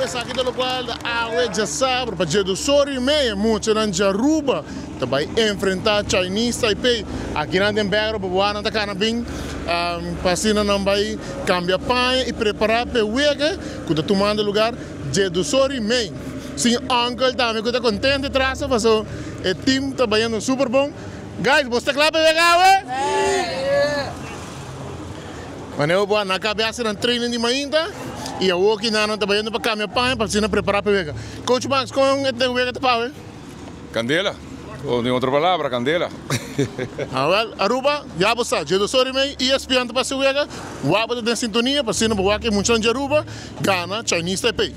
pues aqui do lugar da água já sabe, para dia do Sori meia, muito na Jaruba, também enfrentar Chinese Taipei, aqui na Denver, para voar na Canabim, passina não vai cambiar panha e preparar para o wega, que está tomando lugar dia do Sori meia. Sim, uncle também que está contente atrás, mas o time está bem super bom. Guys, você está claro para pegar, ué? Mas eu vou na cabeça na treino de manhã, e eu vou aqui na não trabalhando para caminhar para se preparar para pegar. Coach Max, como é que o pega tá pau? Candela, ou em outra palavra, candela. Aruba, já você, já do Sori meio, ESPN para se pega, o aba da sintonia para se não boa que muito de Aruba, Ghana, Chinese Taipei.